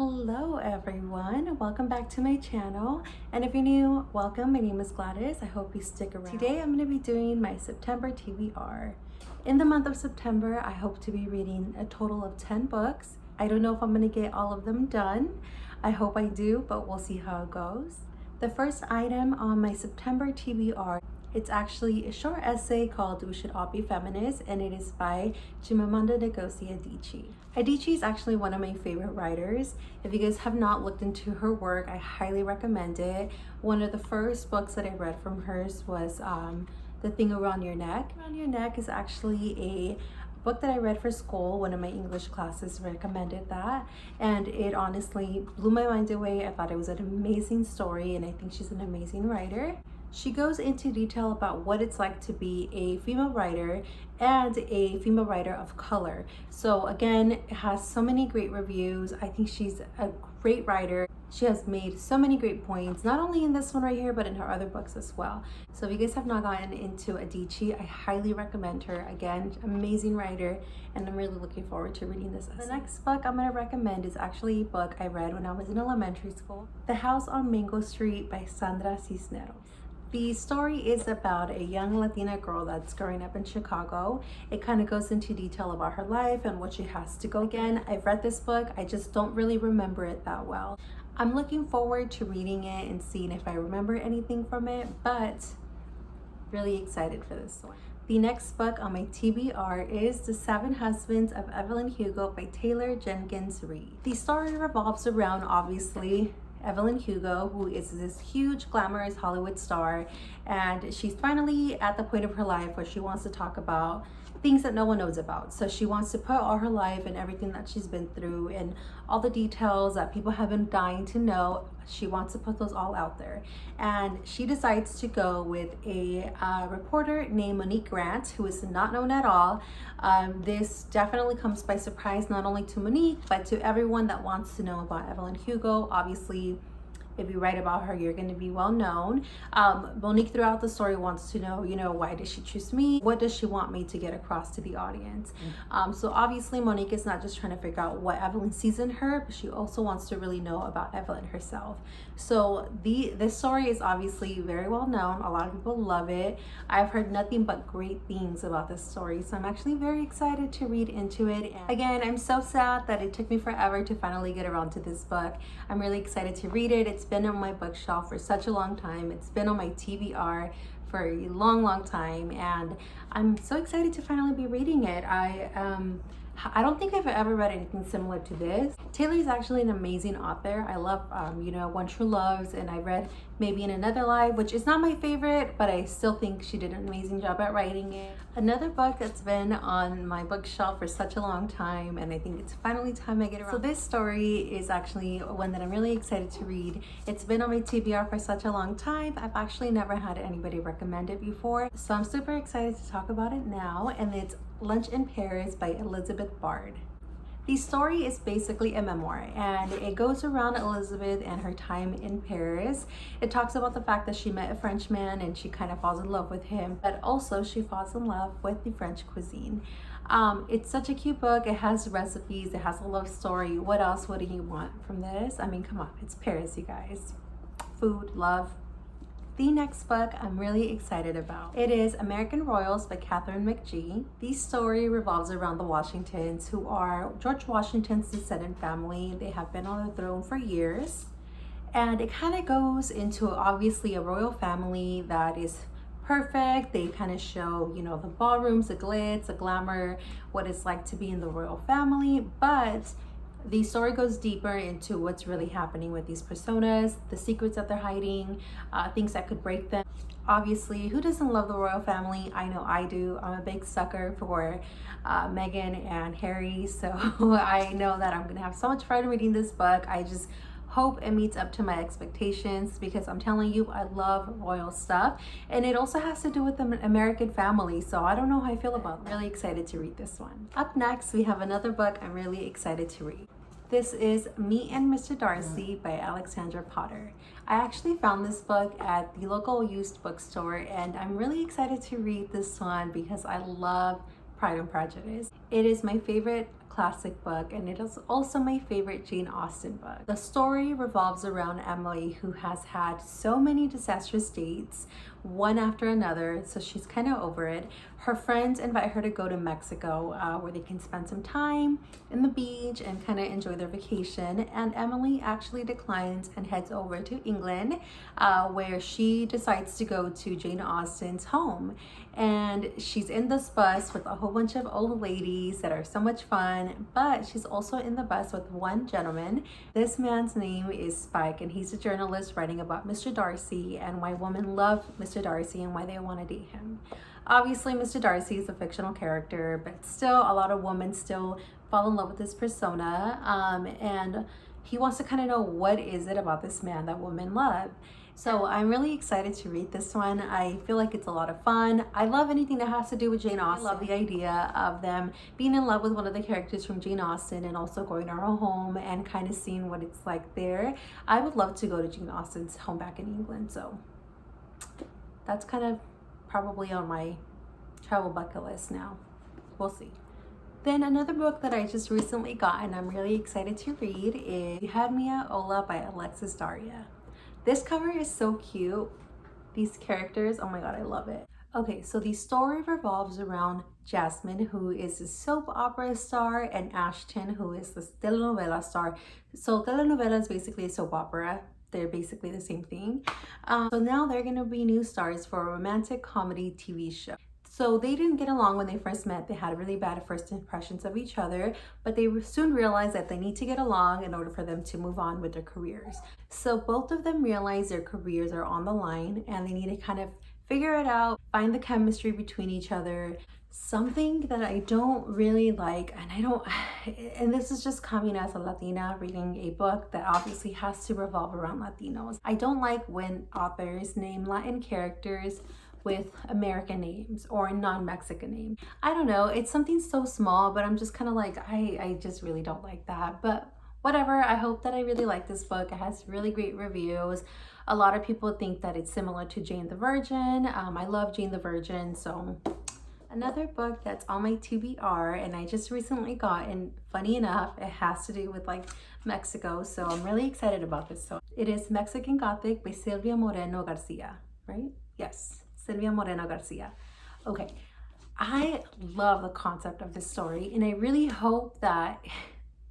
Hello everyone, welcome back to my channel, and if you're new, welcome. My name is Gladys. I hope you stick around. Today I'm going to be doing my September TBR. In the month of September, I hope to be reading a total of 10 books. I don't know if I'm going to get all of them done. I hope I do, but we'll see how it goes. The first item on my September TBR, it's actually a short essay called We Should All Be Feminist, and it is by Chimamanda Ngozi Adichie. Adichie is actually one of my favorite writers. If you guys have not looked into her work, I highly recommend it. One of the first books that I read from hers was The Thing Around Your Neck. Around Your Neck is actually a book that I read for school. One of my English classes recommended that, and it honestly blew my mind away. I thought it was an amazing story, and I think she's an amazing writer. She goes into detail about what it's like to be a female writer and a female writer of color. So again, it has so many great reviews. I think she's a great writer. She has made so many great points, not only in this one right here, but in her other books as well. So if you guys have not gotten into Adichie, I highly recommend her. Again, amazing writer, and I'm really looking forward to reading this essay. The next book I'm going to recommend is actually a book I read when I was in elementary school. The House on Mango Street by Sandra Cisneros. The story is about a young Latina girl that's growing up in Chicago. It kind of goes into detail about her life and what she has to go. Again, I've read this book, I just don't really remember it that well. I'm looking forward to reading it and seeing if I remember anything from it, but really excited for this one. The next book on my TBR is The Seven Husbands of Evelyn Hugo by Taylor Jenkins Reid. The story revolves around, obviously, Evelyn Hugo, who is this huge glamorous Hollywood star, and she's finally at the point of her life where she wants to talk about things that no one knows about. So she wants to put all her life and everything that she's been through and all the details that people have been dying to know. She wants to put those all out there, and she decides to go with a reporter named Monique Grant, who is not known at all. This definitely comes by surprise, not only to Monique, but to everyone that wants to know about Evelyn Hugo. Obviously, if you write about her, you're going to be well known. Monique throughout the story wants to know, why did she choose me? What does she want me to get across to the audience? So obviously Monique is not just trying to figure out what Evelyn sees in her, but she also wants to really know about Evelyn herself. So this story is obviously very well known. A lot of people love it. I've heard nothing but great things about this story, so I'm actually very excited to read into it. And again, I'm so sad that it took me forever to finally get around to this book. I'm really excited to read it. It's been on my bookshelf for such a long time. It's been on my TBR for a long time, and I'm so excited to finally be reading it. I don't think I've ever read anything similar to this. Taylor is actually an amazing author. I love, One True Loves, and I read Maybe in Another Life, which is not my favorite, but I still think she did an amazing job at writing it. Another book that's been on my bookshelf for such a long time, and I think it's finally time I get around. So this story is actually one that I'm really excited to read. It's been on my TBR for such a long time. I've actually never had anybody recommend it before, so I'm super excited to talk about it now, and it's Lunch in Paris by Elizabeth Bard. The story is basically a memoir, and it goes around Elizabeth and her time in Paris. It talks about the fact that she met a Frenchman and she kind of falls in love with him, but also she falls in love with the French cuisine. It's such a cute book. It has recipes, it has a love story. What else would you want from this? I mean, come on, it's Paris, you guys. Food, love. The next book I'm really excited about. It is American Royals by Katharine McGee. The story revolves around the Washingtons, who are George Washington's descendant family. They have been on the throne for years, and it kind of goes into obviously a royal family that is perfect. They kind of show, the ballrooms, the glitz, the glamour, what it's like to be in the royal family, but the story goes deeper into what's really happening with these personas, the secrets that they're hiding, things that could break them. Obviously, who doesn't love the royal family? I know I do. I'm a big sucker for Meghan and Harry, so I know that I'm gonna have so much fun reading this book. I just hope it meets up to my expectations, because I'm telling you, I love royal stuff, and it also has to do with the American family, so I don't know how I feel about it. I'm really excited to read this one. Up next, we have another book I'm really excited to read. This is Me and Mr. Darcy by Alexandra Potter. I actually found this book at the local used bookstore, and I'm really excited to read this one because I love Pride and Prejudice. It is my favorite classic book, and it is also my favorite Jane Austen book. The story revolves around Emily, who has had so many disastrous dates, one after another, so she's kind of over it. Her friends invite her to go to Mexico, where they can spend some time in the beach and kind of enjoy their vacation, and Emily actually declines and heads over to England, where she decides to go to Jane Austen's home. And she's in this bus with a whole bunch of old ladies that are so much fun, but she's also in the bus with one gentleman. This man's name is Spike, and he's a journalist writing about Mr. Darcy and why women love Mr. Darcy and why they want to date him. Obviously, Mr. Darcy is a fictional character, but still a lot of women still fall in love with this persona, and he wants to kind of know what is it about this man that women love. So I'm really excited to read this one. I feel like it's a lot of fun. I love anything that has to do with Jane Austen. I love the idea of them being in love with one of the characters from Jane Austen and also going to her home and kind of seeing what it's like there. I would love to go to Jane Austen's home back in England. So that's kind of probably on my travel bucket list now. We'll see. Then another book that I just recently got and I'm really excited to read is You Had Me at Hola by Alexis Daria. This cover is so cute. These characters, oh my god, I love it. Okay, so the story revolves around Jasmine, who is a soap opera star, and Ashton, who is the telenovela star. So telenovela is basically a soap opera. They're basically the same thing. So now they're gonna be new stars for a romantic comedy TV show. So they didn't get along when they first met. They had really bad first impressions of each other, but they soon realized that they need to get along in order for them to move on with their careers. So both of them realize their careers are on the line and they need to kind of figure it out, find the chemistry between each other. Something that I don't really like, and this is just coming as a Latina reading a book that obviously has to revolve around Latinos. I don't like when authors name Latin characters with American names or non-Mexican name. I don't know, it's something so small, but I'm just kind of like, I just really don't like that. But whatever, I hope that I really like this book. It has really great reviews. A lot of people think that it's similar to Jane the Virgin. I love Jane the Virgin. So another book that's on my TBR and I just recently got, and funny enough, it has to do with like Mexico. So I'm really excited about this. So it is Mexican Gothic by Sylvia Moreno-Garcia, right? Yes. Sylvia Moreno-Garcia. Okay, I love the concept of this story and I really hope that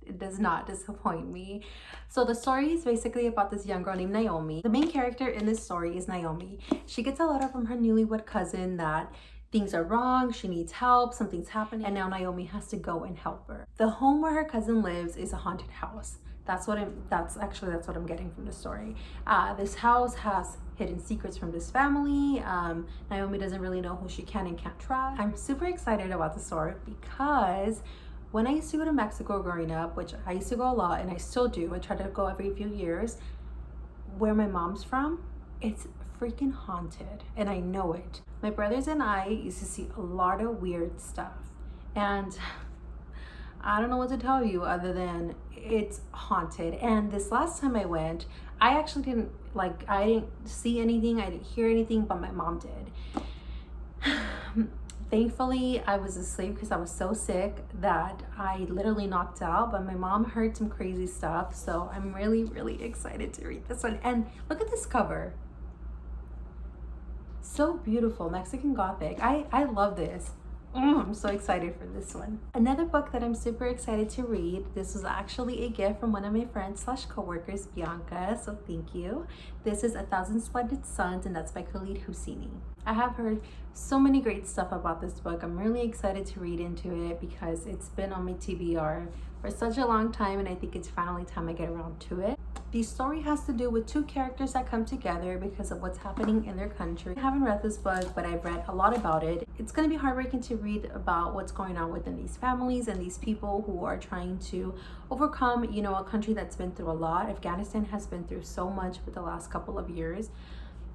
it does not disappoint me. So the story is basically about this young girl named Naomi. The main character in this story is Naomi. She gets a letter from her newlywed cousin that things are wrong, she needs help, something's happening, and now Naomi has to go and help her. The home where her cousin lives is a haunted house. That's what I'm getting from the story. This house has hidden secrets from this family. Naomi doesn't really know who she can and can't trust. I'm super excited about the story because when I used to go to Mexico growing up, which I used to go a lot and I still do, I try to go every few years, where my mom's from, it's freaking haunted and I know it. My brothers and I used to see a lot of weird stuff and I don't know what to tell you other than it's haunted. And this last time I went, I actually didn't see anything, I didn't hear anything, but my mom did. Thankfully, I was asleep because I was so sick that I literally knocked out, but my mom heard some crazy stuff. So I'm really, really excited to read this one. And look at this cover. So beautiful, Mexican Gothic. I love this. I'm so excited for this one. Another book that I'm super excited to read, this was actually a gift from one of my friends / co-workers, Bianca, so thank you. This is A Thousand Splendid Suns, and that's by Khalid Hosseini. I have heard so many great stuff about this book. I'm really excited to read into it because it's been on my TBR for such a long time and I think it's finally time I get around to it. The story has to do with two characters that come together because of what's happening in their country. I haven't read this book, but I've read a lot about it. It's going to be heartbreaking to read about what's going on within these families and these people who are trying to overcome, a country that's been through a lot. Afghanistan has been through so much with the last couple of years.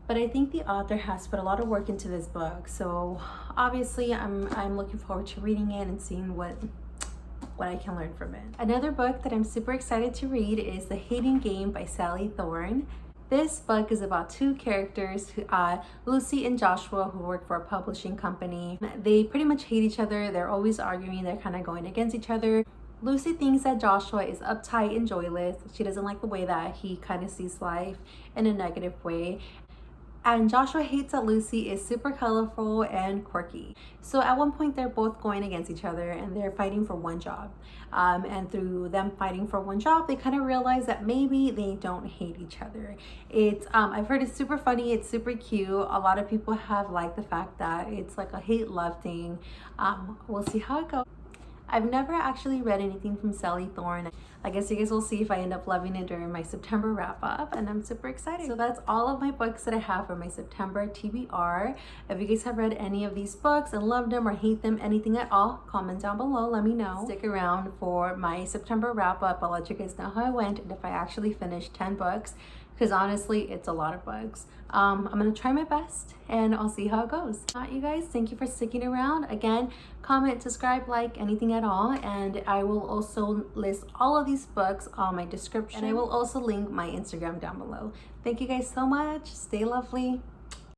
But I think the author has put a lot of work into this book. So obviously I'm looking forward to reading it and seeing what I can learn from it. Another book that I'm super excited to read is The Hating Game by Sally Thorne. This book is about two characters, Lucy and Joshua, who work for a publishing company. They pretty much hate each other. They're always arguing. They're kind of going against each other. Lucy thinks that Joshua is uptight and joyless. She doesn't like the way that he kind of sees life in a negative way. And Joshua hates that Lucy is super colorful and quirky. So at one point they're both going against each other and they're fighting for one job. And through them fighting for one job, they kind of realize that maybe they don't hate each other. I've heard it's super funny, it's super cute. A lot of people have liked the fact that it's like a hate-love thing. We'll see how it goes. I've never actually read anything from Sally Thorne. I guess you guys will see if I end up loving it during my September wrap up, and I'm super excited. So that's all of my books that I have for my September TBR. If you guys have read any of these books and loved them or hate them, anything at all, comment down below, let me know. Stick around for my September wrap up. I'll let you guys know how I went and if I actually finished 10 books, because honestly, it's a lot of books. I'm gonna try my best and I'll see how it goes. You guys, thank you for sticking around. Again, comment, subscribe, like, anything at all. And I will also list all of these books on my description. And I will also link my Instagram down below. Thank you guys so much. Stay lovely.